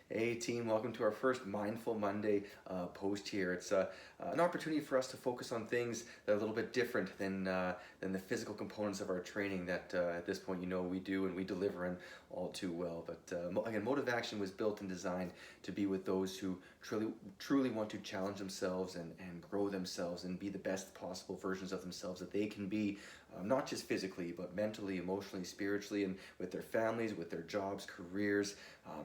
Hey team, welcome to our first Mindful Monday post here. It's an opportunity for us to focus on things that are a little bit different than the physical components of our training that at this point we do and we deliver in all too well. But again, Motivaction was built and designed to be with those who truly want to challenge themselves and grow themselves and be the best possible versions of themselves that they can be, not just physically, but mentally, emotionally, spiritually, and with their families, with their jobs, careers,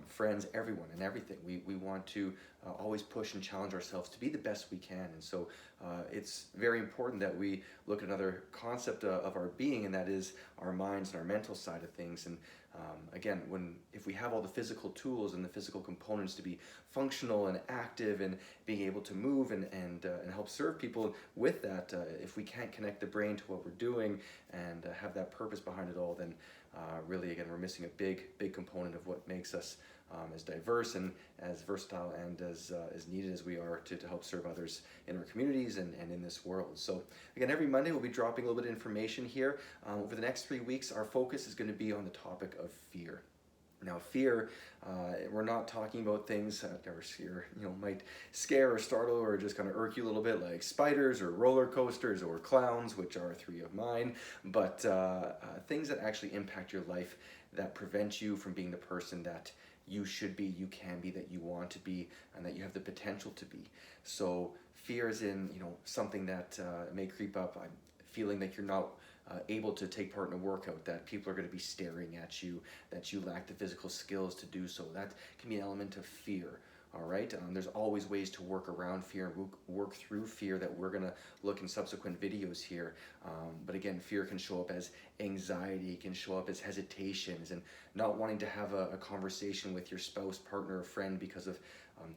friends, everyone and everything. We want to always push and challenge ourselves to be the best we can. And so it's very important that we look at another concept of our being, and that is our minds and our mental side of things. And again, if we have all the physical tools and the physical components to be functional and active and being able to move and help serve people with that, if we can't connect the brain to what we're doing and have that purpose behind it all, then really, again, we're missing a big component of what makes us as diverse and as versatile and as needed as we are to help serve others in our communities and in this world. So again, every Monday we'll be dropping a little bit of information here. Over the next 3 weeks, our focus is going to be on the topic of fear. Now, fear, we're not talking about things that are might scare or startle or just kind of irk you a little bit, like spiders or roller coasters or clowns, which are 3 of mine, but things that actually impact your life, that prevent you from being the person that you should be, you can be, that you want to be, and that you have the potential to be. So fear is in something that may creep up. I'm feeling that you're not able to take part in a workout, that people are going to be staring at you, that you lack the physical skills to do so. That can be an element of fear. All right, there's always ways to work around fear and work through fear that we're going to look in subsequent videos here. But again, fear can show up as anxiety, can show up as hesitations and not wanting to have a conversation with your spouse, partner, or friend because of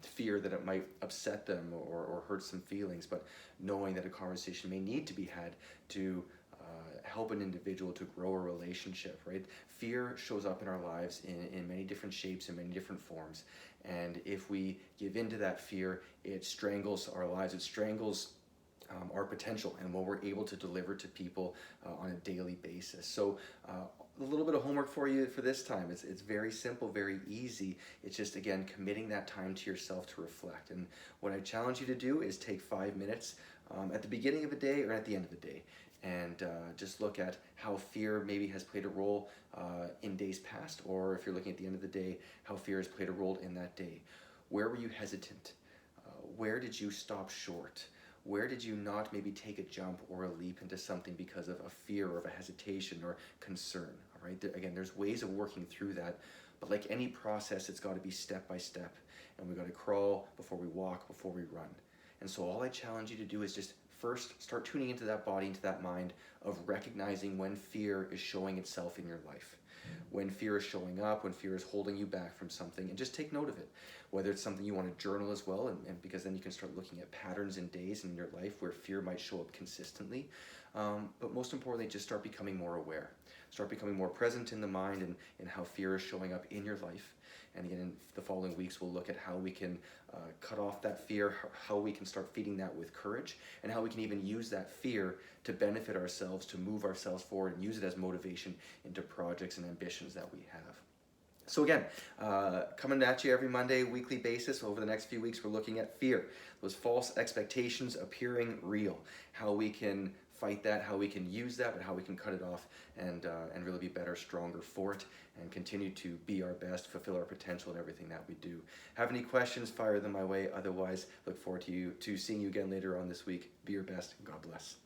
fear that it might upset them or hurt some feelings, but knowing that a conversation may need to be had to help an individual to grow a relationship, right? Fear shows up in our lives in many different shapes and many different forms. And if we give into that fear, it strangles our lives, it strangles our potential and what we're able to deliver to people on a daily basis. So a little bit of homework for you for this time. It's very simple, very easy. It's just, again, committing that time to yourself to reflect. And what I challenge you to do is take 5 minutes at the beginning of a day or at the end of the day, and just look at how fear maybe has played a role in days past, or if you're looking at the end of the day, how fear has played a role in that day. Where were you hesitant? Where did you stop short? Where did you not maybe take a jump or a leap into something because of a fear or of a hesitation or concern? All right. Again, there's ways of working through that, but like any process, it's got to be step by step, and we got to crawl before we walk, before we run. And so all I challenge you to do is just first start tuning into that body, into that mind of recognizing when fear is showing itself in your life, when fear is showing up, when fear is holding you back from something, and just take note of it. Whether it's something you want to journal as well, and because then you can start looking at patterns in days in your life where fear might show up consistently. But most importantly, just start becoming more aware. Start becoming more present in the mind and how fear is showing up in your life. And again, in the following weeks, we'll look at how we can cut off that fear, how we can start feeding that with courage, and how we can even use that fear to benefit ourselves, to move ourselves forward, and use it as motivation into projects and ambitions that we have. So again, coming at you every Monday, weekly basis. Over the next few weeks, we're looking at fear, those false expectations appearing real, how we can fight that, how we can use that, but how we can cut it off and really be better, stronger for it, and continue to be our best, fulfill our potential in everything that we do. Have any questions, fire them my way. Otherwise, look forward to seeing you again later on this week. Be your best. God bless.